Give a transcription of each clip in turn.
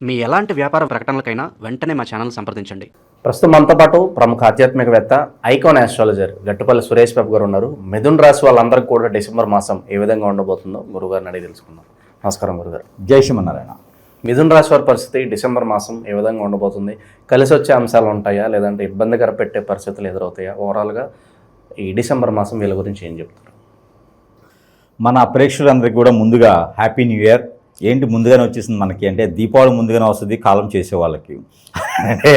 మీ ఎలాంటి వ్యాపార ప్రకటనలకైనా వెంటనే మా ఛానల్ సంప్రదించండి. ప్రస్తుతం మనతో పాటు ప్రముఖ ఆధ్యాత్మికవేత్త ఐకాన్ ఆస్ట్రాలజర్ గట్టుపల్లి సురేష్ బాబు గారు ఉన్నారు. మిథున్ రాశి వాళ్ళందరికీ కూడా డిసెంబర్ మాసం ఏ విధంగా ఉండబోతుందో గురుగారిని అడిగి తెలుసుకుందాం. నమస్కారం గురుగారు. జై శ్రీమన్నారాయణ. మిథున్ రాశి వారి పరిస్థితి డిసెంబర్ మాసం ఏ విధంగా ఉండబోతుంది? కలిసి వచ్చే అంశాలు ఉంటాయా, లేదంటే ఇబ్బందికర పెట్టే పరిస్థితులు ఎదురవుతాయా? ఓవరాల్గా ఈ డిసెంబర్ మాసం వీళ్ళ గురించి ఏం చెప్తారు? మన ప్రేక్షకులందరికీ కూడా ముందుగా హ్యాపీ న్యూ ఇయర్. ఏంటి ముందుగానే వచ్చేసింది మనకి అంటే దీపావళి ముందుగానే వస్తుంది కాలం చేసే వాళ్ళకి. అంటే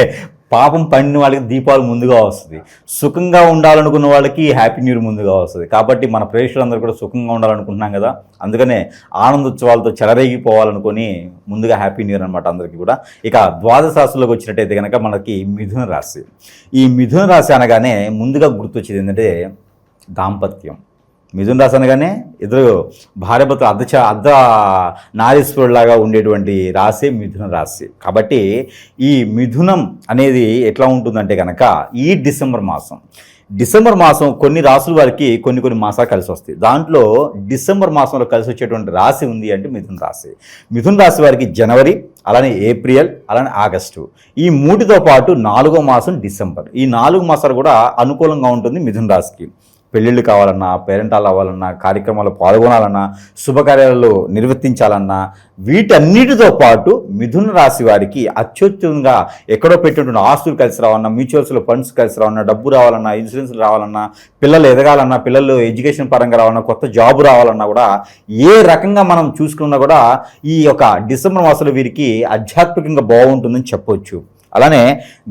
పాపం పండిన వాళ్ళకి దీపావళి ముందుగా వస్తుంది, సుఖంగా ఉండాలనుకున్న వాళ్ళకి హ్యాపీ న్యూ ఇయర్ ముందుగా వస్తుంది. కాబట్టి మన ప్రేక్షకులందరూ కూడా సుఖంగా ఉండాలనుకుంటున్నాం కదా, అందుకనే ఆనందోత్సవాలతో చెలరేగిపోవాలనుకొని ముందుగా హ్యాపీ న్యూ ఇయర్ అనమాట అందరికీ కూడా. ఇక ద్వాదశ రాశుల్లోకి వచ్చినట్టయితే కనుక మనకి మిథున రాశి. ఈ మిథున రాశి అనగానే ముందుగా గుర్తొచ్చేది ఏంటంటే దాంపత్యం. మిథున రాశి అనగానే ఇద్దరు భార్యాభర్తలు అర్ధ నారీశ్వరులాగా ఉండేటువంటి రాశి మిథున రాశి. కాబట్టి ఈ మిథునం అనేది ఎట్లా ఉంటుందంటే కనుక ఈ డిసెంబర్ మాసం కొన్ని రాసుల వారికి కొన్ని మాసాలు కలిసి వస్తాయి. దాంట్లో డిసెంబర్ మాసంలో కలిసి వచ్చేటువంటి రాశి ఉంది అంటే మిథున రాశి వారికి జనవరి, అలానే ఏప్రిల్, అలానే ఆగస్టు, ఈ మూటితో పాటు 4వ మాసం డిసెంబర్. ఈ 4 మాసాలు కూడా అనుకూలంగా ఉంటుంది మిథున రాశికి. పెళ్ళిళ్ళు కావాలన్నా, పేరెంటాలు అవ్వాలన్నా, కార్యక్రమాలు పాల్గొనాలన్నా, శుభకార్యాలు నిర్వర్తించాలన్నా, వీటన్నిటితో పాటు మిథున రాశి వారికి అత్యుత్తమంగా ఎక్కడో పెట్టినటువంటి ఆస్తులు కలిసి రావాలన్నా, మ్యూచువల్స్లో ఫండ్స్ కలిసి రావాలన్నా, డబ్బు రావాలన్నా, ఇన్సూరెన్స్లు రావాలన్నా, పిల్లలు ఎదగాలన్నా, పిల్లలు ఎడ్యుకేషన్ పరంగా రావాలన్నా, కొత్త జాబు రావాలన్నా కూడా ఏ రకంగా మనం చూసుకున్నా కూడా ఈ యొక్క డిసెంబర్ మాసంలో వీరికి ఆధ్యాత్మికంగా బాగుంటుందని చెప్పొచ్చు. అలానే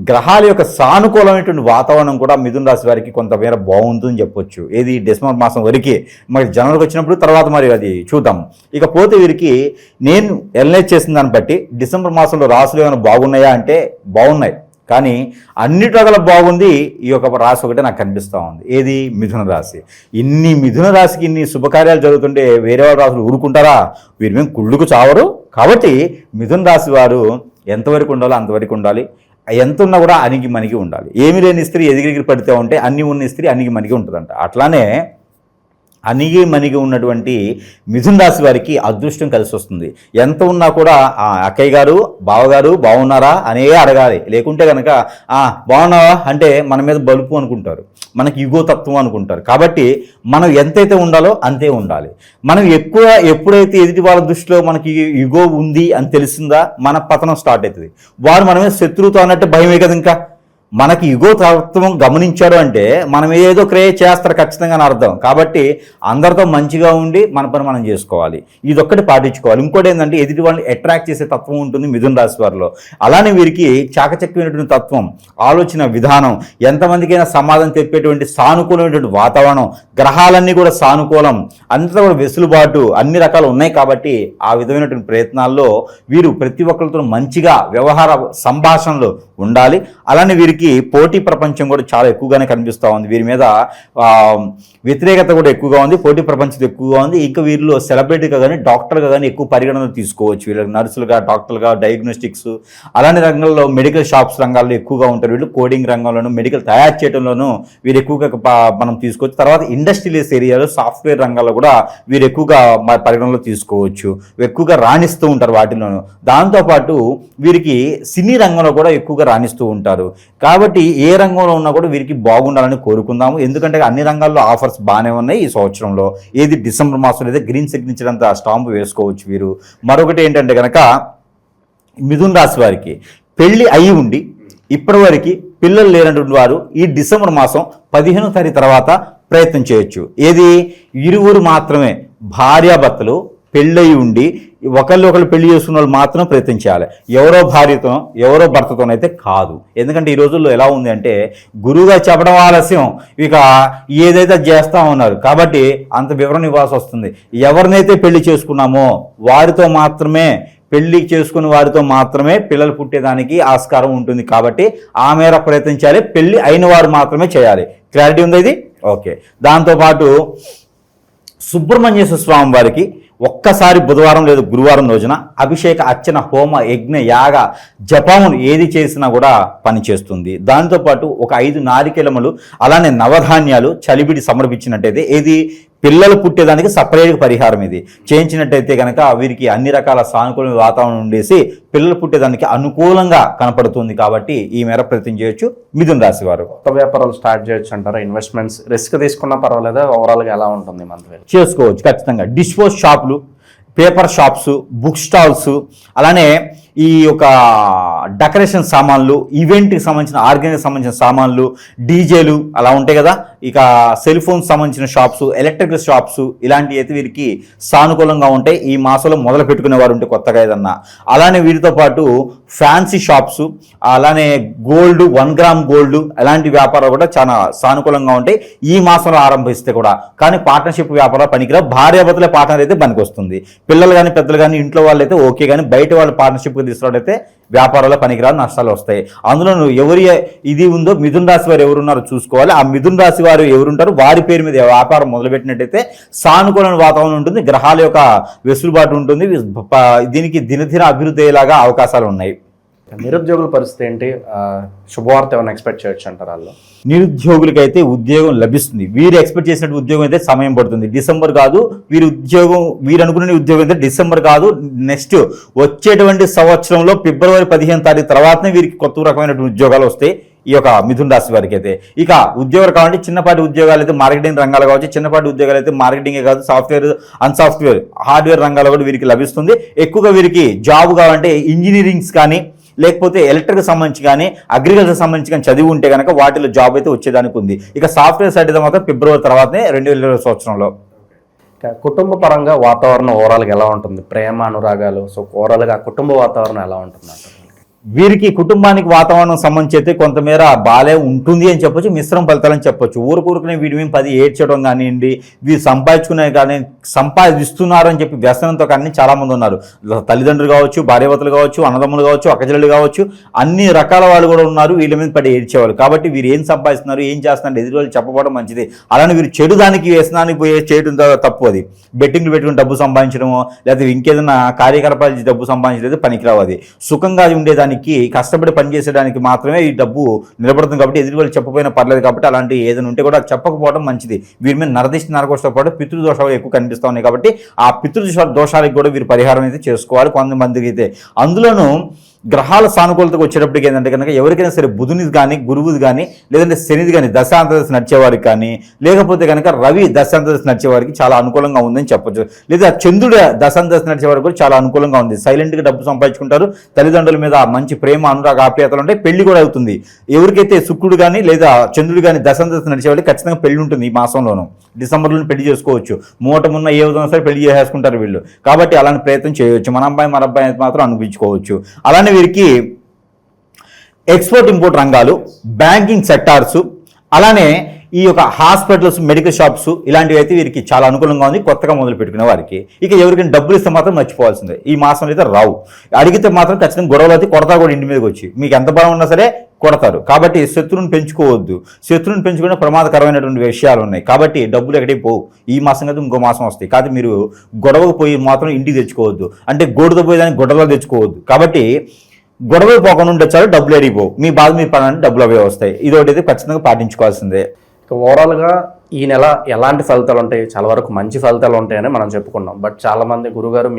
గ్రహాల యొక్క సానుకూలమైనటువంటి వాతావరణం కూడా మిథున రాశి వారికి కొంతమేర బాగుంటుందని చెప్పొచ్చు. ఏది డిసెంబర్ మాసం వరకే, మరి జనవరికి వచ్చినప్పుడు తర్వాత మరి అది చూద్దాం. ఇకపోతే వీరికి నేను ఎనలైజ్ చేసిన దాన్ని బట్టి డిసెంబర్ మాసంలో రాశులు ఏమైనా బాగున్నాయా అంటే బాగున్నాయి, కానీ అన్నిటి రకాల బాగుంది ఈ యొక్క రాశి ఒకటే నాకు కనిపిస్తూ ఉంది. ఏది? మిథున రాశి. మిథున రాశికి ఇన్ని శుభకార్యాలు జరుగుతుంటే వేరే వాళ్ళ రాశులు ఊరుకుంటారా? వీరి మేము కుళ్ళుకు చావరు. కాబట్టి మిథున రాశి వారు ఎంతవరకు ఉండాలో అంతవరకు ఉండాలి. ఎంత ఉన్నా కూడా అణిగి మణిగి ఉండాలి. ఏమి లేని స్త్రీ ఎదిగిరి పడితే ఉంటే అన్ని ఉన్న స్త్రీ అణిగి మణిగి ఉంటుందంట. అట్లానే అణిగి మణిగి ఉన్నటువంటి మిథున రాశి వారికి అదృష్టం కలిసి వస్తుంది. ఎంత ఉన్నా కూడా అక్కయ్య గారు, బావగారు బాగున్నారా అనే అడగాలి. లేకుంటే కనుక బాగున్నావా అంటే మన మీద బలుపు అనుకుంటారు, మనకి యుగో తత్వం అనుకుంటారు. కాబట్టి మనం ఎంతైతే ఉండాలో అంతే ఉండాలి. మనం ఎప్పుడైతే ఎదుటి వాళ్ళ దృష్టిలో మనకి యుగో ఉంది అని తెలిసిందా మన పతనం స్టార్ట్ అవుతుంది. వారు మన మీద శత్రువుతో అన్నట్టు భయమే కదా. ఇంకా మనకి యుగో తత్వం గమనించాడు అంటే మనం ఏదో క్రియేట్ చేస్తారు ఖచ్చితంగా అని అర్థం. కాబట్టి అందరితో మంచిగా ఉండి మన పని మనం చేసుకోవాలి. ఇదొక్కటి పాటించుకోవాలి. ఇంకోటి ఏంటంటే ఎదుటి వాళ్ళని అట్రాక్ట్ చేసే తత్వం ఉంటుంది మిథున రాశి వారిలో. అలానే వీరికి చాకచక్యమైనటువంటి తత్వం, ఆలోచన విధానం, ఎంతమందికైనా సమాధానం చెప్పేటువంటి సానుకూలమైనటువంటి వాతావరణం, గ్రహాలన్నీ కూడా సానుకూలం, అంతా కూడా వెసులుబాటు, అన్ని రకాలు ఉన్నాయి. కాబట్టి ఆ విధమైనటువంటి ప్రయత్నాల్లో వీరు ప్రతి ఒక్కరితో మంచిగా వ్యవహార సంభాషణలు ఉండాలి. అలానే వీరికి పోటీ ప్రపంచం కూడా చాలా ఎక్కువగానే కనిపిస్తూ ఉంది. వీరి మీద వ్యతిరేకత కూడా ఎక్కువగా ఉంది, పోటీ ప్రపంచం ఎక్కువగా ఉంది. ఇంకా వీరిలో సెలబ్రిటీగా కానీ డాక్టర్గా కానీ ఎక్కువ పరిగణనలు తీసుకోవచ్చు. వీళ్ళకి నర్సులుగా, డాక్టర్లుగా, డయాగ్నోస్టిక్స్ అలాంటి రంగంలో మెడికల్ షాప్స్ రంగాల్లో ఎక్కువగా ఉంటారు. వీళ్ళు కోడింగ్ రంగంలోనూ, మెడికల్ తయారు చేయడంలోనూ వీరు ఎక్కువగా మనం తీసుకోవచ్చు. తర్వాత ఇండస్ట్రియల్స్ ఏరియాలో, సాఫ్ట్వేర్ రంగాల్లో కూడా వీరు ఎక్కువగా పరిగణనలో తీసుకోవచ్చు. ఎక్కువగా రాణిస్తూ ఉంటారు వాటిలోనూ. దాంతోపాటు వీరికి సినీ రంగంలో కూడా ఎక్కువగా రాణిస్తూ ఉంటారు. కాబట్టి ఏ రంగంలో ఉన్నా కూడా వీరికి బాగుండాలని కోరుకుందాము. ఎందుకంటే అన్ని రంగాల్లో ఆఫర్స్ బాగానే ఉన్నాయి ఈ సంవత్సరంలో. ఏది డిసెంబర్ మాసంలో అయితే గ్రీన్ సిగ్నేచర్ అంత స్టాంపు వేసుకోవచ్చు వీరు. మరొకటి ఏంటంటే కనుక మిథున రాశి వారికి పెళ్లి అయి ఉండి ఇప్పటివరకు పిల్లలు లేనటువంటి వారు ఈ డిసెంబర్ మాసం 15వ తారీఖు తర్వాత ప్రయత్నం చేయొచ్చు. ఏది? ఇరువురు మాత్రమే భార్యాభర్తలు పెళ్ళయి ఉండి ఒకళ్ళు పెళ్లి చేసుకున్న వాళ్ళు మాత్రం ప్రయత్నించాలి. ఎవరో భార్యతో, ఎవరో భర్తతోనైతే కాదు. ఎందుకంటే ఈ రోజుల్లో ఎలా ఉంది అంటే గురువుగా చెప్పడం ఆలస్యం, ఇక ఏదైతే చేస్తా ఉన్నారు. కాబట్టి అంత వివరణ ఇవ్వాల్సి వస్తుంది. ఎవరినైతే పెళ్లి చేసుకున్నామో వారితో మాత్రమే, పెళ్లి చేసుకున్న వారితో మాత్రమే పిల్లలు పుట్టేదానికి ఆస్కారం ఉంటుంది. కాబట్టి ఆ మేర ప్రయత్నించాలి. పెళ్లి అయిన వారు మాత్రమే చేయాలి. క్లారిటీ ఉంది ఇది? ఓకే. దాంతోపాటు సుబ్రహ్మణ్యేశ్వర స్వామి వారికి ఒక్కసారి బుధవారం లేదా గురువారం రోజున అభిషేక, అర్చన, హోమ, యజ్ఞ, యాగ, జపమును ఏది చేసినా కూడా పనిచేస్తుంది. దాంతోపాటు ఒక 5 నారికెలములు అలానే నవధాన్యాలు చలివిడి సమర్పించినట్టయితే ఏది పిల్లలు పుట్టేదానికి సపరేట్గా పరిహారం ఇది చేయించినట్టయితే కనుక వీరికి అన్ని రకాల సానుకూల వాతావరణం ఉండేసి పిల్లలు పుట్టేదానికి అనుకూలంగా కనపడుతుంది. కాబట్టి ఈ మేర ప్రయత్నం చేయొచ్చు మిథున రాశి వారు. కొత్త వ్యాపారాలు స్టార్ట్ చేయొచ్చు అంటారా? ఇన్వెస్ట్మెంట్స్ రిస్క్ తీసుకున్నా పర్వాలేదా? ఓవరాల్గా ఎలా ఉంటుంది మంత్లీ? చేసుకోవచ్చు ఖచ్చితంగా. డిష్ వాష్ షాపులు, పేపర్ షాప్స్, బుక్ స్టాల్స్, అలానే ఈ యొక్క డెకరేషన్ సామాన్లు, ఈవెంట్కి సంబంధించిన ఆర్గనైజ్ సంబంధించిన సామాన్లు, డీజేలు అలా ఉంటాయి కదా, ఇక సెల్ ఫోన్స్ సంబంధించిన షాప్స్, ఎలక్ట్రికల్ షాప్స్, ఇలాంటివి అయితే వీరికి సానుకూలంగా ఉంటాయి. ఈ మాసంలో మొదలు పెట్టుకునే వారు ఉంటే కొత్తగా ఏదన్నా. అలానే వీరితో పాటు ఫ్యాన్సీ షాప్స్, అలానే గోల్డ్, 1 గ్రామ్ గోల్డ్, అలాంటి వ్యాపారాలు కూడా చాలా సానుకూలంగా ఉంటాయి ఈ మాసంలో ఆరంభిస్తే కూడా. కానీ పార్ట్నర్షిప్ వ్యాపారాలు పనికిరా. భార్యాభర్తలే పార్ట్నర్ అయితే పనికి వస్తుంది. పిల్లలు కానీ పెద్దలు కానీ ఇంట్లో వాళ్ళు అయితే ఓకే, కానీ బయట వాళ్ళు పార్ట్నర్షిప్ తీసుకున్నట్టయితే వ్యాపారాల్లో పనికిరాదు, నష్టాలు వస్తాయి. అందులో ఎవరి ఇది ఉందో మిథున రాశి వారు ఎవరున్నారో చూసుకోవాలి. ఆ మిథున రాశి వారు ఎవరుంటారో వారి పేరు మీద వ్యాపారం మొదలుపెట్టినట్టయితే సానుకూలమైన వాతావరణం ఉంటుంది, గ్రహాల యొక్క వెసులుబాటు ఉంటుంది, దీనికి దినదిన అభివృద్ధి అయ్యేలాగా అవకాశాలు ఉన్నాయి. నిరుద్యోగుల పరిస్థితి ఏంటి? శుభవార్త ఏమైనా ఎక్స్పెక్ట్ చేయొచ్చు అంటారు వాళ్ళు? నిరుద్యోగులకైతే ఉద్యోగం లభిస్తుంది. వీరు ఎక్స్పెక్ట్ చేసినట్టు ఉద్యోగం అయితే సమయం పడుతుంది. డిసెంబర్ కాదు వీరు అనుకునే ఉద్యోగం అయితే డిసెంబర్ కాదు, నెక్స్ట్ వచ్చేటువంటి సంవత్సరంలో ఫిబ్రవరి 15వ తారీఖు తర్వాతనే వీరికి కొత్త రకమైన ఉద్యోగాలు వస్తాయి ఈ యొక్క మిథున రాశి వారికి అయితే. ఇక ఉద్యోగాలు కావాలంటే చిన్నపాటి ఉద్యోగాలు అయితే మార్కెటింగ్ రంగాలు కావచ్చు, చిన్నపాటి ఉద్యోగాలు అయితే మార్కెటింగే కాదు, సాఫ్ట్వేర్, అన్సాఫ్ట్వేర్, హార్డ్వేర్ రంగాలు కూడా వీరికి లభిస్తుంది. ఎక్కువగా వీరికి జాబ్ కావాలంటే ఇంజనీరింగ్స్ కానీ, లేకపోతే ఎలక్ట్రిక్ సంబంధించి కానీ, అగ్రికల్చర్ సంబంధించి కానీ చదివి ఉంటే కనుక వాటిలో జాబ్ అయితే వచ్చేదానికి ఉంది. ఇక సాఫ్ట్వేర్ సైడ్ అయితే మాత్రం ఫిబ్రవరి తర్వాతనే 2020 సంవత్సరంలో. కుటుంబ పరంగా వాతావరణం ఓవరాల్గా ఎలా ఉంటుంది? ప్రేమ, అనురాగాలు, సో ఓవరాల్గా కుటుంబ వాతావరణం ఎలా ఉంటుంది అంటారు? వీరికి కుటుంబానికి వాతావరణం సంబంధించి అయితే కొంతమేర బాలే ఉంటుంది అని చెప్పొచ్చు, మిశ్రమ ఫలితాలని చెప్పొచ్చు. ఊరుకూరుకునే వీడి మేము 10 ఏడ్చడం కానివ్వండి, వీరు సంపాదించుకునే కానీ సంపాదిస్తున్నారు అని చెప్పి వ్యసనంతో కానీ చాలామంది ఉన్నారు. తల్లిదండ్రులు కావచ్చు, భార్యాభర్తలు కావచ్చు, అన్నదమ్ములు కావచ్చు, అక్కచెల్లెలు కావచ్చు, అన్ని రకాల వాళ్ళు కూడా ఉన్నారు వీళ్ళ మీద 10 ఏడ్చేవాళ్ళు. కాబట్టి వీరు ఏం సంపాదిస్తున్నారు, ఏం చేస్తున్నారు ఎదురు వాళ్ళు చెప్పడం మంచిది. అలానే వీరు చెడు దానికి వ్యసనానికి పోయే చేయడం తప్పు. అది బెట్టింగ్లు పెట్టుకుని డబ్బు సంపాదించడమో, లేకపోతే ఇంకేదైనా కార్యకలాపాలు డబ్బు సంపాదించలేదు పనికిరావు. అది సుఖంగా ఉండేదాన్ని కష్టపడి పనిచేసేదానికి మాత్రమే ఈ డబ్బు నిలబడుతుంది. కాబట్టి ఎదురు వాళ్ళు చెప్పపోయినా పర్లేదు. కాబట్టి అలాంటి ఏదైనా ఉంటే కూడా చెప్పకపోవడం మంచిది. వీరి మీద నరదిష్టి నరకోసంతో పాటు పితృదోషాలు ఎక్కువ కనిపిస్తూ ఉన్నాయి. కాబట్టి ఆ పితృదోషాలకు కూడా వీరు పరిహారం అయితే చేసుకోవాలి కొంతమందికి అయితే. అందులోనూ గ్రహాల సానుకూలతకు వచ్చేటప్పటికి ఏంటంటే కనుక ఎవరికైనా సరే బుధునిది కానీ, గురువుది కానీ, లేదంటే శనిది కానీ దశాంతదశ నడిచేవారికి కానీ, లేకపోతే కనుక రవి దశాంతదశ నడిచేవారికి చాలా అనుకూలంగా ఉందని చెప్పొచ్చు. లేదా చంద్రుడు దశాంతదశ నడిచేవారికి కూడా చాలా అనుకూలంగా ఉంది. సైలెంట్గా డబ్బు సంపాదించుకుంటారు, తల్లిదండ్రుల మీద మంచి ప్రేమ, అనురాగ, ఆప్యాయతలు ఉంటాయి, పెళ్లి కూడా అవుతుంది. ఎవరికైతే శుక్రుడు కానీ లేదా చంద్రుడు కానీ దశాంతదశ నడిచేవారికి ఖచ్చితంగా పెళ్లి ఉంటుంది ఈ మాసంలోనూ. డిసెంబర్లో పెళ్లి చేసుకోవచ్చు. మూటమున్న ఏ విధంగా సరే పెళ్లి చేసేసుకుంటారు వీళ్ళు. కాబట్టి అలాంటి ప్రయత్నం చేయవచ్చు. మన అబ్బాయి మాత్రం అనిపించుకోవచ్చు. అలానే వీరికి ఎక్స్పోర్ట్ ఇంపోర్ట్ రంగాలు, బ్యాంకింగ్ సెక్టార్స్, అలానే ఈ యొక్క హాస్పిటల్స్, మెడికల్ షాప్స్, ఇలాంటివి అయితే వీరికి చాలా అనుకూలంగా ఉంది కొత్తగా మొదలు పెట్టుకునే వారికి. ఇక ఎవరికైనా డబ్బులు ఇస్తే మాత్రం మర్చిపోవాల్సిందే. ఈ మాసంలో అయితే రావు. అడిగితే మాత్రం ఖచ్చితంగా గొడవలు అయితే కొడతారు కూడా ఇంటి మీదకి వచ్చి. మీకు ఎంత బలం ఉన్నా సరే కొడతారు. కాబట్టి శత్రువుని పెంచుకోవద్దు. శత్రువుని పెంచుకునే ప్రమాదకరమైనటువంటి విషయాలు ఉన్నాయి. కాబట్టి డబ్బులు ఎక్కడికి పోవు. ఈ మాసం కదా ఇంకో మాసం వస్తాయి. కాబట్టి మీరు గొడవకు పోయి మాత్రం ఇంటికి తెచ్చుకోవద్దు. అంటే గోడుతో పోయేదానికి గొడవలు తెచ్చుకోవద్దు. కాబట్టి గొడవలు పోకుండా ఉంటే చాలు, డబ్బులు ఎడిగిపోవు. మీ బాధ మీరు పడాలంటే డబ్బులు అవే వస్తాయి. ఇదొకటి అయితే ఖచ్చితంగా పాటించుకోవాల్సిందే. ఓవరాల్గా ఈ నెల ఎలాంటి ఫలితాలు ఉంటాయి? చాలా వరకు మంచి ఫలితాలు ఉంటాయని మనం చెప్పుకున్నాం. బట్ చాలామంది గురుగారు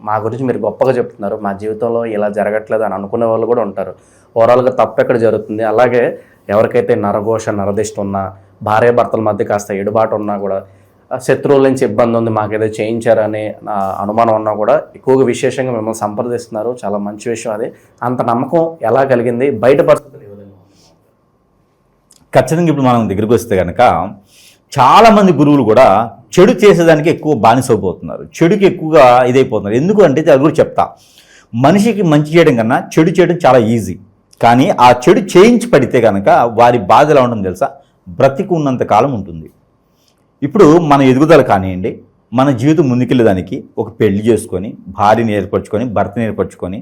మా గురించి మీరు గొప్పగా చెప్తున్నారు, మా జీవితంలో ఇలా జరగట్లేదు అని అనుకునే వాళ్ళు కూడా ఉంటారు. ఓవరాల్గా తప్పు ఎక్కడ జరుగుతుంది? అలాగే ఎవరికైతే నరఘోష, నరదిష్టి ఉన్నా, భార్యాభర్తల మధ్య కాస్త ఎడుబాటు ఉన్నా కూడా, శత్రువుల నుంచి ఇబ్బంది ఉంది, మాకేదో చేయించారనే అనుమానం ఉన్నా కూడా ఎక్కువగా విశేషంగా మిమ్మల్ని సంప్రదిస్తున్నారు. చాలా మంచి విషయం అది. అంత నమ్మకం ఎలా కలిగింది? బయట పరిస్థితులు ఏ విధంగా? ఖచ్చితంగా ఇప్పుడు మనం దగ్గరికి వస్తే కనుక చాలామంది గురువులు కూడా చెడు చేసేదానికి ఎక్కువ బానిసైపోతున్నారు. చెడుకి ఎక్కువగా ఇదైపోతున్నారు. ఎందుకు అంటే అది కూడా చెప్తా. మనిషికి మంచి చేయడం కన్నా చెడు చేయడం చాలా ఈజీ. కానీ ఆ చెడు చేయించి పడితే కనుక వారి బాధ ఎలా ఉంటుంది తెలుసా? బ్రతికి ఉన్నంత కాలం ఉంటుంది. ఇప్పుడు మన ఎదుగుదల కానివ్వండి, మన జీవితం ముందుకెళ్ళేదానికి ఒక పెళ్లి చేసుకొని, భార్యని ఏర్పరచుకొని, భర్తని ఏర్పరచుకొని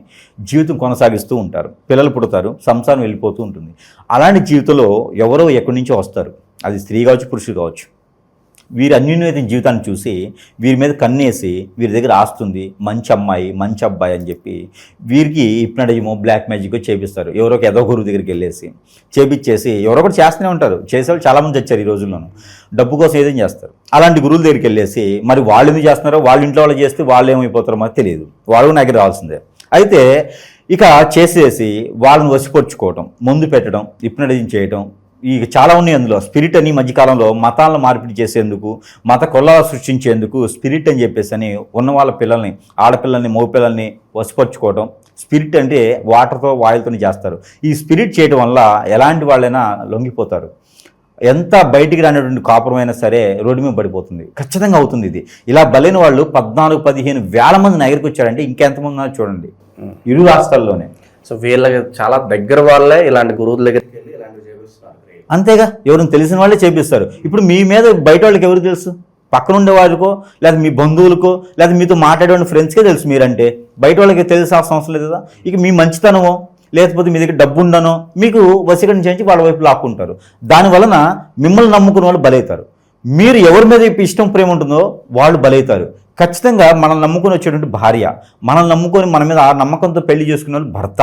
జీవితం కొనసాగిస్తూ ఉంటారు. పిల్లలు పుడతారు, సంసారం వెళ్ళిపోతూ ఉంటుంది. అలాంటి జీవితంలో ఎవరో ఎక్కడి నుంచో వస్తారు. అది స్త్రీ కావచ్చు, పురుషుడు కావచ్చు. వీరి అన్యోన్యత జీవితాన్ని చూసి వీరి మీద కన్నేసి వీరి దగ్గర ఆస్తుంది మంచి అమ్మాయి మంచి అబ్బాయి అని చెప్పి వీరికి హిప్నటిజమో బ్లాక్ మ్యాజిక్ చేపిస్తారు. ఎవరో ఒక ఏదో గురువు దగ్గరికి వెళ్ళేసి చేపించేసి ఎవరో ఒకటి చేస్తూనే ఉంటారు. చేసేవాళ్ళు చాలామంది వచ్చారు ఈ రోజుల్లోనూ. డబ్బు కోసం ఏదైనా చేస్తారు. అలాంటి గురువుల దగ్గరికి వెళ్ళేసి మరి వాళ్ళు ఎందుకు చేస్తున్నారో, వాళ్ళ ఇంట్లో వాళ్ళు చేస్తే వాళ్ళు ఏమైపోతారో మనకు తెలియదు. వాళ్ళు నాకు రావాల్సిందే. అయితే ఇక చేసేసి వాళ్ళని వసిపరుచుకోవటం, ముందు పెట్టడం, హిప్నటిజం చేయటం, ఇక చాలా ఉన్నాయి అందులో. స్పిరిట్ అని మధ్యకాలంలో మతాలను మార్పిడి చేసేందుకు, మత కొల్లాలు సృష్టించేందుకు స్పిరిట్ అని చెప్పేసి అని ఉన్న వాళ్ళ పిల్లల్ని, ఆడపిల్లల్ని, మగపిల్లల్ని వసిపరుచుకోవటం. స్పిరిట్ అంటే వాటర్తో వాయులతో చేస్తారు. ఈ స్పిరిట్ చేయడం వల్ల ఎలాంటి వాళ్ళైనా లొంగిపోతారు. ఎంత బయటికి రానటువంటి కాపురమైనా సరే రోడ్డు మీద పడిపోతుంది. ఖచ్చితంగా అవుతుంది ఇది. ఇలా బలైన వాళ్ళు 14-15 వేల మంది నగరికి వచ్చారంటే ఇంకెంతమంది ఉన్నారు చూడండి ఇరు రాష్ట్రాల్లోనే. సో వీళ్ళకి చాలా దగ్గర వాళ్ళే ఇలాంటి గురువుల దగ్గరికి వెళ్ళి ఇలాంటివి చేపిస్తున్నారు. అంతేగా, ఎవరిని తెలిసిన వాళ్ళే చేపిస్తారు. ఇప్పుడు మీ మీద బయట వాళ్ళకి ఎవరు తెలుసు? పక్కనుండే వాళ్ళకో, లేదా మీ బంధువులకో, లేదా మీతో మాట్లాడే ఫ్రెండ్స్కే తెలుసు మీరంటే. బయట వాళ్ళకి తెలిసాల్సిన అవసరం లేదు కదా. ఇక మీ మంచితనమో లేకపోతే మీ దగ్గర డబ్బు ఉండనో మీకు వశీకరించి వాళ్ళ వైపు లాక్కుంటారు. దానివలన మిమ్మల్ని నమ్ముకున్న వాళ్ళు బలవుతారు. మీరు ఎవరి మీద ఇష్టం ప్రేమ ఉంటుందో వాళ్ళు బలవుతారు. ఖచ్చితంగా మనల్ని నమ్ముకొని వచ్చేటువంటి భార్య, మనల్ని నమ్ముకొని మన మీద ఆ నమ్మకంతో పెళ్లి చేసుకునే వాళ్ళు భర్త,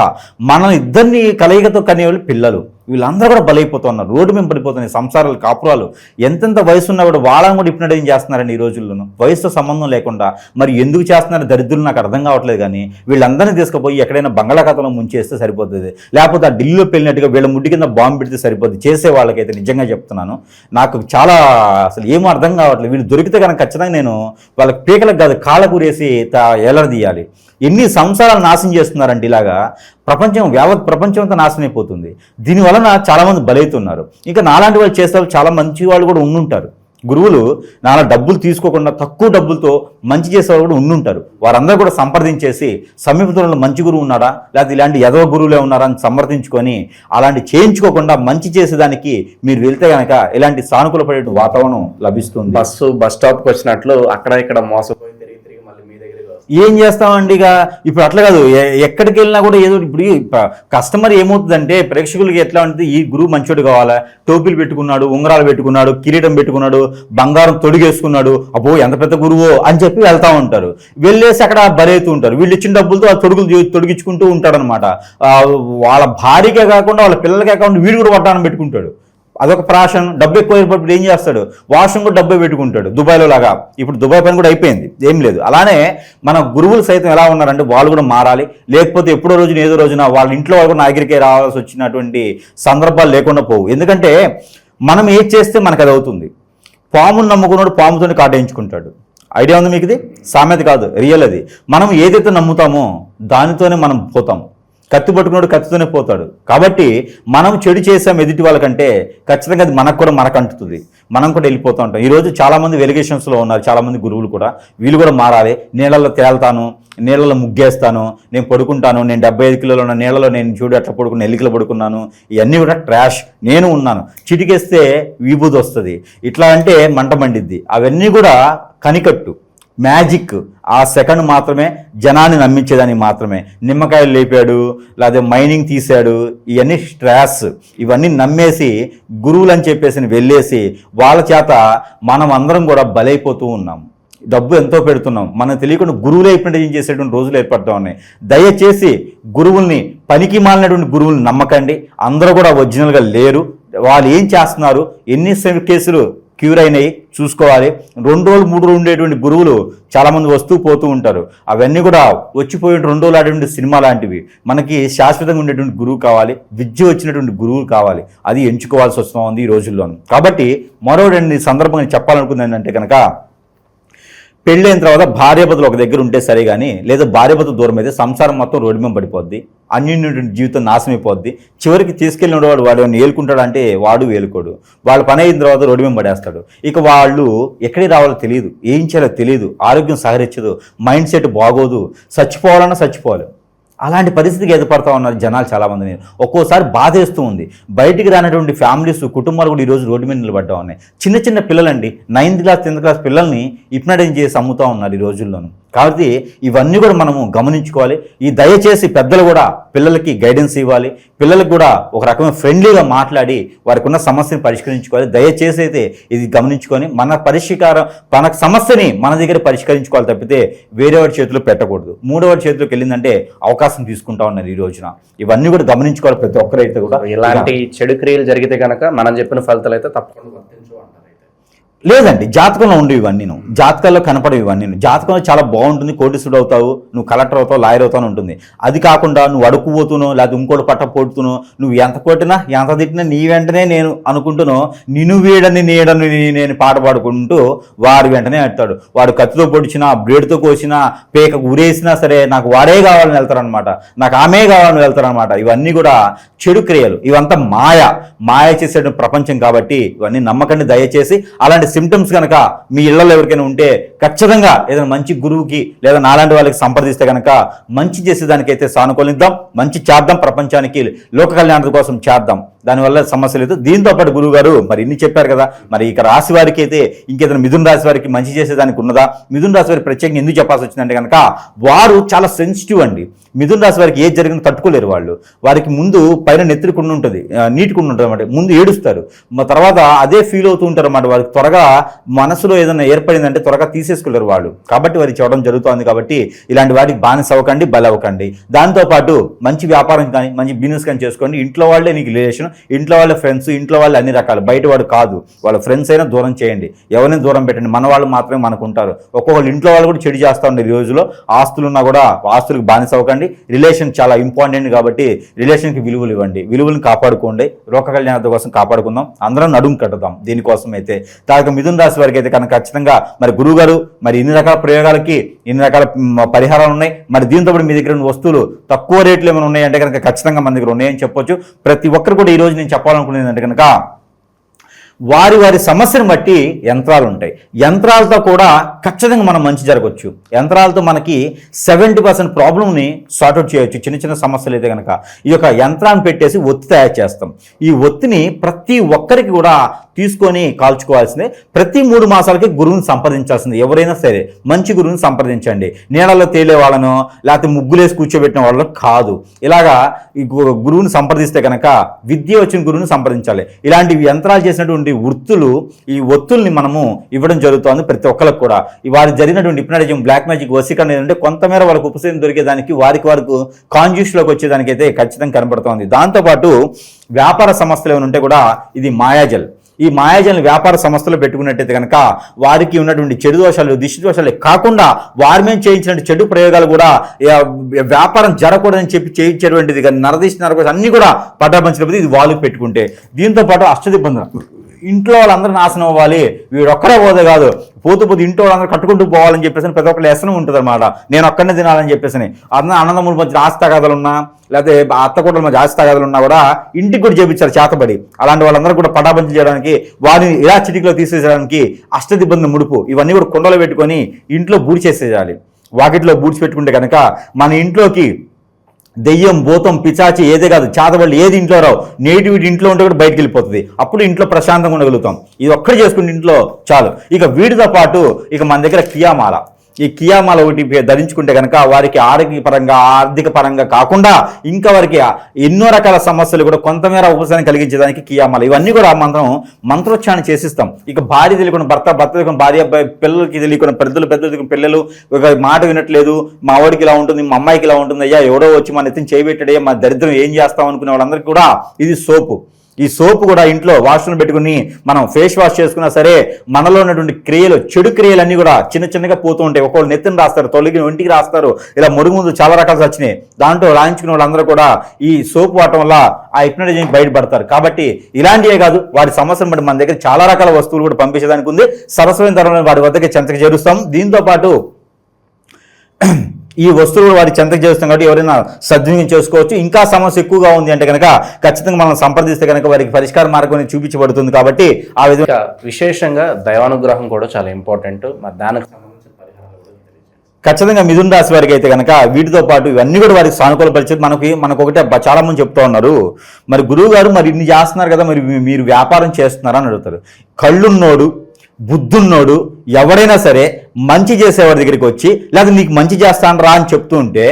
మన ఇద్దరిని కలయికతో కనేవాళ్ళు పిల్లలు, వీళ్ళందరూ కూడా బలైపోతున్నారు. రోడ్డు మీద పడిపోతున్నాయి సంసారాలు, కాపురాలు. ఎంతెంత వయసు ఉన్నా కూడా వాళ్ళని కూడా హిప్నటైజ్ చేస్తున్నారండి ఈ రోజుల్లోనూ, వయసుతో సంబంధం లేకుండా. మరి ఎందుకు చేస్తున్నారు దరిద్రులు నాకు అర్థం కావట్లేదు. కానీ వీళ్ళందరినీ తీసుకుపోయి ఎక్కడైనా బంగాళాఖాతంలో ముంచేస్తే సరిపోతుంది, లేకపోతే ఆ ఢిల్లీలో పెళ్ళినట్టుగా వీళ్ళ ముడ్డి కింద బాంబు పెడితే సరిపోతుంది. చేసే వాళ్ళకైతే నిజంగా చెప్తున్నాను, నాకు చాలా అసలు ఏమో అర్థం కావట్లేదు. వీళ్ళు దొరికితే కనుక ఖచ్చితంగా నేను వాళ్ళకి పీకలకు కాదు కాళ్ళకు ఊరేసి ఎల్లరదీయాలి. ఎన్ని సంసారాలు నాశనం చేస్తున్నారంటే ఇలాగా యావత్ ప్రపంచం అంతా నాశనం అయిపోతుంది. దీనివలన చాలామంది బలవుతున్నారు. ఇంకా నాలాంటి వాళ్ళు చేసే వాళ్ళు చాలా మంచి వాళ్ళు కూడా ఉండుంటారు. గురువులు నాలా డబ్బులు తీసుకోకుండా తక్కువ డబ్బులతో మంచి చేసేవాళ్ళు కూడా ఉండుంటారు. వారందరూ కూడా సంప్రదించేసి సమీపంలో మంచి గురువు ఉన్నారా, లేకపోతే ఇలాంటి యదవ గురువులే ఉన్నారా అని సంప్రదించుకొని అలాంటి చేయించుకోకుండా మంచి చేసేదానికి మీరు వెళ్తే కనుక ఇలాంటి సానుకూల పడే వాతావరణం లభిస్తుంది. బస్ స్టాప్కి వచ్చినట్లు అక్కడ ఇక్కడ మోసపోయి తిరిగి మళ్ళీ మీ దగ్గరికి ఏం చేస్తామండి? ఇక ఇప్పుడు అట్లా కాదు, ఎక్కడికి వెళ్ళినా కూడా ఏదో ఇప్పుడు కస్టమర్ ఏమవుతుందంటే ప్రేక్షకులకి ఎట్లా ఉంటుంది, ఈ గురువు మంచోడు కావాలా, టోపీలు పెట్టుకున్నాడు, ఉంగరాలు పెట్టుకున్నాడు, కిరీటం పెట్టుకున్నాడు, బంగారం తొడిగేసుకున్నాడు, అబ్బో ఎంత పెద్ద గురువో అని చెప్పి వెళ్తా ఉంటారు. వెళ్ళేసి అక్కడ బలవుతూ ఉంటారు. వీళ్ళు ఇచ్చిన డబ్బులతో ఆ తొడిగించుకుంటూ ఉంటాడనమాట. వాళ్ళ భార్యకే కాకుండా వాళ్ళ పిల్లలకే కాకుండా వీడు కూడా వడ్డానం పెట్టుకుంటాడు. అదొక ప్రాషన్. డబ్బు ఎక్కువ అయినప్పుడు ఏం చేస్తాడు, వాష్రూమ్ కూడా డబ్బే పెట్టుకుంటాడు దుబాయ్లో లాగా. ఇప్పుడు దుబాయ్ పని కూడా అయిపోయింది, ఏం లేదు. అలానే మన గురువులు సైతం ఎలా ఉన్నారంటే వాళ్ళు కూడా మారాలి. లేకపోతే ఎప్పుడో రోజున ఏదో రోజున వాళ్ళ ఇంట్లో వాళ్ళు కూడా నా దగ్గరికే రావాల్సి వచ్చినటువంటి సందర్భాలు లేకుండా పోవు. ఎందుకంటే మనం ఏది చేస్తే మనకు అది అవుతుంది. పామును నమ్ముకున్నాడు పాముతోనే కాటేయించుకుంటాడు. ఐడియా ఉంది మీకు? ఇది సామెత కాదు, రియల్ అది. మనం ఏదైతే నమ్ముతామో దానితోనే మనం పోతాం. కత్తి పట్టుకున్నాడు కత్తితోనే పోతాడు. కాబట్టి మనం చెడు చేసాం ఎదుటి వాళ్ళకంటే ఖచ్చితంగా అది మనకు కూడా అంటుతుంది, మనం కూడా వెళ్ళిపోతూ ఉంటాం. ఈరోజు చాలామంది వెలిగేషన్స్లో ఉన్నారు, చాలామంది గురువులు కూడా. వీళ్ళు కూడా మారాలి. నీళ్ళల్లో తేలుతాను, నీళ్ళలో ముగ్గేస్తాను, నేను పడుకుంటాను, నేను 75 కిలోలు ఉన్న నీళ్ళలో నేను చూడు అట్లా పడుకున్న ఎల్లికలు పడుకున్నాను, ఇవన్నీ కూడా ట్రాష్. నేను ఉన్నాను, చిటికేస్తే విభూది వస్తుంది, ఇట్లా అంటే మంట మండిద్ది. అవన్నీ కూడా కనికట్టు, మ్యాజిక్. ఆ సెకండ్ మాత్రమే జనాన్ని నమ్మించేదానికి మాత్రమే. నిమ్మకాయలు లేపాడు, లేదా మైనింగ్ తీశాడు, ఇవన్నీ స్ట్రాస్. ఇవన్నీ నమ్మేసి గురువులు అని చెప్పేసి వెళ్ళేసి వాళ్ళ చేత మనం అందరం కూడా బలైపోతూ ఉన్నాం. డబ్బు ఎంతో పెడుతున్నాం, మనకు తెలియకుండా గురువులే హిప్నటైజ్ చేసేటువంటి రోజులు ఏర్పడుతూ ఉన్నాయి. దయచేసి గురువుల్ని, పనికి మాలినటువంటి గురువుల్ని నమ్మకండి. అందరూ కూడా ఒరిజినల్గా లేరు. వాళ్ళు ఏం చేస్తున్నారు, ఎన్ని కేసులు క్యూర్ అయినాయి చూసుకోవాలి. 2 రోజులు 3 రోజులు ఉండేటువంటి గురువులు చాలామంది వస్తూ పోతూ ఉంటారు. అవన్నీ కూడా వచ్చిపోయే 2 రోజులు ఆడేటువంటి సినిమా లాంటివి. మనకి శాశ్వతంగా ఉండేటువంటి గురువు కావాలి, విద్య వచ్చినటువంటి గురువులు కావాలి. అది ఎంచుకోవాల్సి వస్తుంది ఈ రోజుల్లోనూ. కాబట్టి మరో 2 సందర్భంగా చెప్పాలనుకుంది ఏంటంటే కనుక, పెళ్ళైన తర్వాత భార్యాభర్తలు ఒక దగ్గర ఉంటే సరే కానీ, లేదా భార్యాభర్త దూరం అయితే సంసారం మొత్తం రోడ్డు మీద పడిపోద్ది, అన్యోన్యటువంటి జీవితం నాశనం అయిపోద్ది. చివరికి తీసుకెళ్ళిన వాడు ఏలుకుంటాడు అంటే వాడు వేలుకోడు. వాళ్ళ పని అయిన తర్వాత రోడ్డు మీద పడేస్తాడు. ఇక వాళ్ళు ఎక్కడికి రావాలో తెలియదు, ఏం చేయాలో తెలియదు, ఆరోగ్యం సహరించదు, మైండ్ సెట్ బాగోదు, చచ్చిపోవాలన్నా చచ్చిపోవాలి. అలాంటి పరిస్థితికి ఎదుర్పడతా ఉన్నారు జనాలు చాలామందిని. ఒక్కోసారి బాధేస్తూ ఉంది. బయటికి రానటువంటి ఫ్యామిలీస్, కుటుంబాలు కూడా ఈరోజు రోడ్డు మీద నిలబడ్డా ఉన్నాయి. చిన్న చిన్న పిల్లలండి, 9th క్లాస్ 10th క్లాస్ పిల్లల్ని హిప్నటైజ్ చేసి అమ్ముతూ ఉన్నారు ఈ రోజుల్లోనూ. కాబట్టి ఇవన్నీ కూడా మనము గమనించుకోవాలి. ఈ దయచేసి పెద్దలు కూడా పిల్లలకి గైడెన్స్ ఇవ్వాలి, పిల్లలకు కూడా ఒక రకమైన ఫ్రెండ్లీగా మాట్లాడి వారికి ఉన్న సమస్యను పరిష్కరించుకోవాలి. దయచేసి అయితే ఇది గమనించుకొని మన సమస్యని మన దగ్గర పరిష్కరించుకోవాలి తప్పితే వేరే వాడి చేతిలో పెట్టకూడదు. మూడోవాడి చేతిలోకి వెళ్ళిందంటే అవకాశం తీసుకుంటా ఉన్నారు ఈ రోజున. ఇవన్నీ కూడా గమనించుకోవాలి ప్రతి ఒక్కరైతే కూడా. ఇలాంటి చెడు క్రియలు జరిగితే కనుక మనం చెప్పిన ఫలితాలు అయితే తప్పకుండా వర్తించు అంటారు. లేదండి, జాతకంలో ఉండేవి ఇవన్నీ, జాతకాల్లో కనపడేవి ఇవన్నీ. జాతకంలో చాలా బాగుంటుంది, కోటీశ్వరుడు అవుతావు, నువ్వు కలెక్టర్ అవుతావు, లాయర్ అవుతావు ఉంటుంది. అది కాకుండా నువ్వు అడుక్కుపోతునో లేకపోతే ఇంకోటి పట్ట పోడుతునో, నువ్వు ఎంత కొట్టినా ఎంత తిట్టినా నీ వెంటనే నేను అనుకుంటునో, నిన్ను వీడని నీడని నేను పాట పాడుకుంటూ వారి వెంటనే అంటాడు. వాడు కత్తితో పొడిచినా, బ్లేడ్తో కోసినా, పేక ఊరేసినా సరే నాకు వాడే కావాలని వెళ్తారనమాట, నాకు ఆమె కావాలని వెళ్తారనమాట. ఇవన్నీ కూడా చెడు క్రియలు, ఇవంతా మాయ చేసే ప్రపంచం. కాబట్టి ఇవన్నీ నమ్మకండి దయచేసి. అలాంటి సిమ్టమ్స్ కనుక మీ ఇళ్లలో ఎవరికైనా ఉంటే ఖచ్చితంగా ఏదైనా మంచి గురువుకి లేదా నాలాంటి వాళ్ళకి సంప్రదిస్తే కనుక మంచి చేసేదానికైతే సానుకూలిద్దాం, మంచి చేద్దాం, ప్రపంచానికి లోక కళ్యాణం కోసం చేద్దాం. దానివల్ల సమస్య లేదు. దీంతో పాటు గురువు గారు మరి ఇన్ని చెప్పారు కదా, మరి ఇక రాశి వారికి అయితే ఇంకేదైనా మిథున రాశి వారికి మంచి చేసేదానికి ఉన్నదా? మిథున రాశి వారికి ప్రత్యేకంగా ఎందుకు చెప్పాల్సి వచ్చిందంటే కనుక వారు చాలా సెన్సిటివ్ అండి. మిథున రాశి వారికి ఏది జరిగినా తట్టుకోలేరు వాళ్ళు. వారికి ముందు పైన నెత్తిరి కుండ ఉంటుంది, నీటి కుండ ఉంటుంది అన్నమాట. ముందు ఏడుస్తారు, తర్వాత అదే ఫీల్ అవుతూ ఉంటారు అన్నమాట. వారికి త్వరగా మనసులో ఏదైనా ఏర్పడిందంటే త్వరగా తీసేసుకోలేరు వాళ్ళు. కాబట్టి వారికి చూడడం జరుగుతుంది. కాబట్టి ఇలాంటి వాటికి బానిస అవ్వకండి, బలవ్వకండి. దాంతోపాటు మంచి వ్యాపారం కానీ మంచి బిజినెస్ కానీ చేసుకోండి. ఇంట్లో వాళ్ళే నీకు రిలేషన్, ఇంట్లో వాళ్ళ ఫ్రెండ్స్, ఇంట్లో వాళ్ళు అన్ని రకాలు, బయట వాడు కాదు. వాళ్ళ ఫ్రెండ్స్ అయినా దూరం చేయండి, ఎవరైనా దూరం పెట్టండి. మన వాళ్ళు మాత్రమే మనకు ఉంటారు. ఒక్కొక్కళ్ళు ఇంట్లో వాళ్ళు కూడా చెడు చేస్తూ ఉండే ఈ రోజులో. ఆస్తులున్నా కూడా ఆస్తులకు బానిస అవ్వకండి. రిలేషన్ చాలా ఇంపార్టెంట్ కాబట్టి రిలేషన్కి విలువలు ఇవ్వండి, విలువలను కాపాడుకోండి. లోక కళ్యాణం కోసం కాపాడుకుందాం, అందరం నడుము కట్టుదాం దీనికోసం అయితే. తాక మిథున రాశి వారికి అయితే కనుక ఖచ్చితంగా మరి గురువు గారు మరి ఇన్ని రకాల ప్రయోగాలకి ఇన్ని రకాల పరిహారాలు ఉన్నాయి. మరి దీంతో పాటు మీ దగ్గర ఉన్న వస్తువులు తక్కువ రేట్లు ఏమైనా ఉన్నాయంటే కనుక ఖచ్చితంగా మన దగ్గర ఉన్నాయని చెప్పొచ్చు. ప్రతి ఒక్కరు కూడా ఈ రోజు నేను చెప్పాలనుకునేది అంటే కనుక వారి సమస్యను బట్టి యంత్రాలు ఉంటాయి. యంత్రాలతో కూడా ఖచ్చితంగా మనం మంచి జరగవచ్చు. యంత్రాలతో మనకి 70% ప్రాబ్లంని సార్ట్అవుట్ చేయొచ్చు. చిన్న చిన్న సమస్యలు అయితే కనుక ఈ యొక్క యంత్రాన్ని పెట్టేసి ఒత్తి తయారు చేస్తాం. ఈ ఒత్తిని ప్రతి ఒక్కరికి కూడా తీసుకొని కాల్చుకోవాల్సిందే. ప్రతి 3 మాసాలకి గురువుని సంప్రదించాల్సింది. ఎవరైనా సరే మంచి గురువుని సంప్రదించండి. నీళ్ళలో తేలే వాళ్ళను లేకపోతే ముగ్గులేసి కూర్చోబెట్టిన వాళ్ళను కాదు. ఇలాగా ఈ గురువుని సంప్రదిస్తే కనుక విద్య వచ్చిన గురువుని సంప్రదించాలి. ఇలాంటి యంత్రాలు చేసినటువంటి వృత్తులు, ఈ ఒత్తుల్ని మనము ఇవ్వడం జరుగుతుంది ప్రతి ఒక్కరికి కూడా. వారికి జరిగినటువంటి హిప్నటిజం, బ్లాక్ మ్యాజిక్, వశీకరణ ఏంటంటే కొంతమేర వాళ్ళకు ఉపశమనం దొరికేదానికి వారికి కాన్జ్యూస్లోకి వచ్చేదానికి అయితే ఖచ్చితంగా కనబడుతోంది. దాంతోపాటు వ్యాపార సమస్యలు ఏమైనా ఉంటే కూడా ఇది మాయాజల్. ఈ మాయాజల్ని వ్యాపార సంస్థలు పెట్టుకున్నట్టయితే కనుక వారికి ఉన్నటువంటి చెడు దోషాలు, దిష్టి దోషాలు కాకుండా వారి మీద చేయించిన చెడు ప్రయోగాలు కూడా వ్యాపారం జరగకూడదని చెప్పి చేయించేటువంటిది కానీ నరదిష్టి నరకోసం అన్ని కూడా పటాపంచినప్పుడు ఇది వాళ్ళు పెట్టుకుంటే. దీంతో పాటు అష్టదిబ్బందులు, ఇంట్లో వాళ్ళందరూ నాశనం అవ్వాలి, వీడొక్కడే పోతే కాదు, పోతూ ఇంట్లో వాళ్ళందరూ కట్టుకుంటూ పోవాలని చెప్పేసి ప్రతి ఒక్కరు వ్యసనం ఉంటుంది అనమాట. నేను ఒక్కడనే తినాలని చెప్పేసి అన్నదమ్ముల మధ్య ఆస్తి తగాదాలున్నా లేకపోతే అత్తకోటల మధ్య ఆస్తి తగాదాలున్నా కూడా ఇంటికి కూడా చేపించారు చేతబడి. అలాంటి వాళ్ళందరూ కూడా పటాపంచి చేయడానికి, వారిని ఇలా చిటికలో తీసేయడానికి అష్టదిబ్బంది ముడుపు ఇవన్నీ కూడా కుండలో పెట్టుకొని ఇంట్లో బూడిచేసేయాలి. వాకిట్లో బూడ్చి పెట్టుకుంటే కనుక మన ఇంట్లోకి దెయ్యం, భూతం, పిచాచి ఏదే కాదు, చాతబళ్ళు ఏది ఇంట్లో రావు. నెగిటివిటీ ఇంట్లో ఉంటే కూడా బయటకు వెళ్ళిపోతుంది. అప్పుడు ఇంట్లో ప్రశాంతంగా ఉండగలుగుతాం. ఇది ఒక్కటి చేసుకుంటే ఇంట్లో చాలు. ఇక వీటితో పాటు ఇక మన దగ్గర కియామాల, ఈ కియామాల ఒకటి ధరించుకుంటే కనుక వారికి ఆరోగ్యపరంగా, ఆర్థిక పరంగా కాకుండా ఇంకా వారికి ఎన్నో రకాల సమస్యలు కూడా కొంతమేర ఉపశమనం కలిగించేదానికి కియామాల. ఇవన్నీ కూడా మంత్రోచ్చారణ చేసిస్తాం. ఇక భార్య తెలియకుండా భర్త, భర్త తెలియకుండా భార్య, పిల్లలకి తెలియకుండా పెద్దలు తెలియకుండా పిల్లలు ఒక మాట వినట్లేదు, మా వాడికి ఇలా ఉంటుంది, మా అమ్మాయికి ఇలా ఉంటుంది, అయ్యా ఎవడో వచ్చి మన ఎత్తిని చేయబెట్టాడే, మా దరిద్రం ఏం చేస్తాం అనుకునే వాళ్ళందరికీ కూడా ఇది సోపు. ఈ సోపు కూడా ఇంట్లో వాష్రూమ్ పెట్టుకుని మనం ఫేస్ వాష్ చేసుకున్నా సరే మనలో ఉన్నటువంటి క్రియలు, చెడు క్రియలన్నీ కూడా చిన్న చిన్నగా పోతూ ఉంటాయి. ఒకళ్ళు నెత్తిని రాస్తారు, తొలగిన ఒంటికి రాస్తారు, ఇలా ముందు చాలా రకాలు వచ్చినాయి. దాంట్లో రాయించుకునే వాళ్ళందరూ కూడా ఈ సోపు వాడటం వల్ల ఆ హిప్నటిజం బయటపడతారు. కాబట్టి ఇలాంటివే కాదు, వారి సమస్యను బట్టి మన దగ్గర చాలా రకాల వస్తువులు కూడా పంపించడానికి ఉంది. సరస్వతి ధరలో వారి వద్దకి చెంతకు చేరుస్తాం. దీంతో పాటు ఈ వస్తువులు వారి చెంతకు చేస్తాం కాబట్టి ఎవరైనా సద్వినియోగం చేసుకోవచ్చు. ఇంకా సమస్య ఎక్కువగా ఉంది అంటే కనుక ఖచ్చితంగా మనం సంప్రదిస్తే కనుక వారికి పరిష్కార మార్గం చూపించబడుతుంది. కాబట్టి ఆ విధంగా విశేషంగా దైవానుగ్రహం కూడా చాలా ఇంపార్టెంట్. మరి దానికి సంబంధించిన పరిహారాలు ఖచ్చితంగా మిథున రాశి వారికి అయితే కనుక వీటితో పాటు ఇవన్నీ కూడా వారికి సానుకూల పరిస్థితి. మనకు ఒకటే చాలా మంది చెప్తా ఉన్నారు, మరి గురువు గారు మరి ఇన్ని చేస్తున్నారు కదా, మరి మీరు వ్యాపారం చేస్తున్నారా అని అడుగుతారు. కళ్ళున్నోడు, బుద్ధున్నోడు ఎవడైనా సరే మంచి చేసేవాడి దగ్గరికి వచ్చి లేదా నీకు మంచి చేస్తాను రా అని చెప్తూ ఉంటే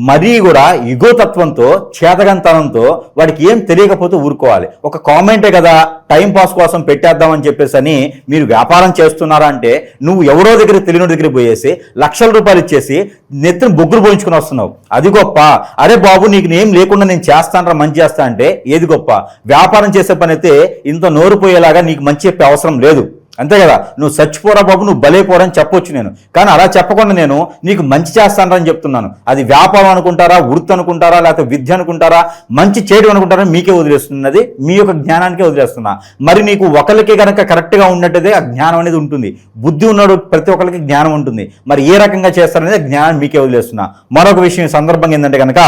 మరీ కూడా ఇగోతత్వంతో చేతగంతనంతో వాడికి ఏం తెలియకపోతే ఊరుకోవాలి. ఒక కామెంటే కదా టైం పాస్ కోసం పెట్టేద్దామని చెప్పేసి అని మీరు వ్యాపారం చేస్తున్నారా అంటే నువ్వు ఎవరో దగ్గర తెలియని దగ్గర పోయేసి లక్షల రూపాయలు ఇచ్చేసి నెత్తిన బొగ్గులు పోయించుకుని వస్తున్నావు. అది గొప్ప. అరే బాబు నీకు ఏం లేకుండా నేను చేస్తానరా మంచి చేస్తా అంటే ఏది గొప్ప? వ్యాపారం చేసే పని అయితే ఇంత నోరు పోయేలాగా నీకు మంచి చెప్పే అవసరం లేదు. అంతే కదా, నువ్వు చచ్చిపోరా బాబు నువ్వు బలైపోరా అని చెప్పొచ్చు నేను, కానీ అలా చెప్పకుండా నేను నీకు మంచి చేస్తానని చెప్తున్నాను. అది వ్యాపారం అనుకుంటారా, వృత్తి అనుకుంటారా, లేకపోతే విద్య అనుకుంటారా, మంచి చేయడం అనుకుంటారా మీకే వదిలేస్తున్నది, మీ యొక్క జ్ఞానానికే వదిలేస్తున్నా. మరి నీకు ఒకరికి కనుక కరెక్ట్గా ఉన్నట్టయితే ఆ జ్ఞానం అనేది ఉంటుంది. బుద్ధి ఉన్నాడు ప్రతి ఒక్కరికి జ్ఞానం ఉంటుంది. మరి ఏ రకంగా చేస్తారనేది జ్ఞానం మీకే వదిలేస్తున్నా. మరొక విషయం సందర్భంగా ఏంటంటే కనుక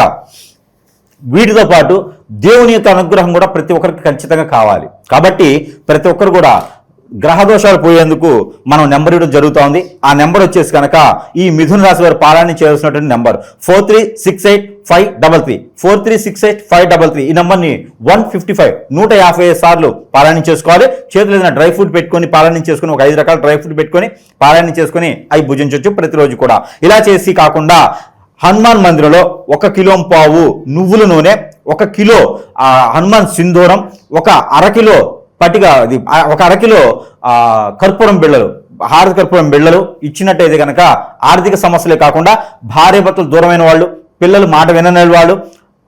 వీటితో పాటు దేవుని యొక్క అనుగ్రహం కూడా ప్రతి ఒక్కరికి ఖచ్చితంగా కావాలి. కాబట్టి ప్రతి ఒక్కరు కూడా గ్రహదోషాలు పోయేందుకు మనం నెంబర్ ఇవ్వడం జరుగుతూ ఉంది. ఆ నెంబర్ వచ్చేసి కనుక ఈ మిథున రాశి వారు పారాయణ చేయాల్సినటువంటి నెంబర్ 43685333 43685333. ఈ నెంబర్ని 155 సార్లు పారాయణ చేసుకోవాలి. చేతులు ఏదైనా డ్రై ఫ్రూట్ పెట్టుకొని పారాయణ చేసుకుని, ఒక 5 రకాల డ్రై ఫ్రూట్ పెట్టుకొని పారాయణ చేసుకుని అవి భుజించవచ్చు ప్రతిరోజు కూడా. ఇలా చేసి కాకుండా హనుమాన్ మందిరంలో 1 కిలో పావు నువ్వుల నూనె, 1 కిలో హనుమాన్ సింధూరం, 1 అరకిలో పట్టిగా అది 1 అరకిలో కర్పూరం బిళ్ళలు, హారతి కర్పూరం బిళ్ళలు ఇచ్చినట్టయితే కనుక ఆర్థిక సమస్యలే కాకుండా భార్యాభర్తలు దూరమైన వాళ్ళు, పిల్లలు మాట వినని వాళ్ళు,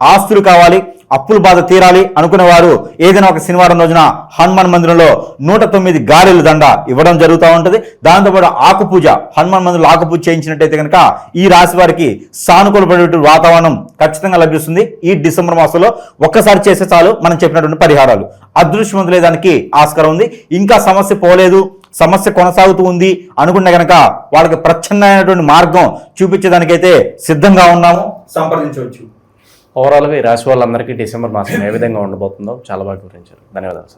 ఆస్తులు కావాలి, అప్పుల బాధ తీరాలి అనుకునేవారు ఏదైనా ఒక శనివారం రోజున హనుమాన్ మందిరంలో 109 గారెల దండ ఇవ్వడం జరుగుతూ ఉంటుంది. దాంతోపాటు ఆకుపూజ, హనుమాన్ మందిరంలో ఆకుపూజ చేయించినట్టయితే కనుక ఈ రాశి వారికి సానుకూలపడేటువంటి వాతావరణం ఖచ్చితంగా లభిస్తుంది. ఈ డిసెంబర్ మాసంలో ఒక్కసారి చేస్తే చాలు మనం చెప్పినటువంటి పరిహారాలు. అదృష్టవంతులే దానికి ఆస్కారం ఉంది. ఇంకా సమస్య పోలేదు, సమస్య కొనసాగుతూ ఉంది అనుకున్న కనుక వాళ్ళకి ప్రచ్ఛన్నమైనటువంటి మార్గం చూపించేదానికైతే సిద్ధంగా ఉన్నాము, సంప్రదించవచ్చు. ఓవరాల్గా ఈ రాశి వాళ్ళందరికీ డిసెంబర్ మాసం ఏ విధంగా ఉండబోతుందో చాలా బాగా వివరించారు. ధన్యవాదాలు సార్.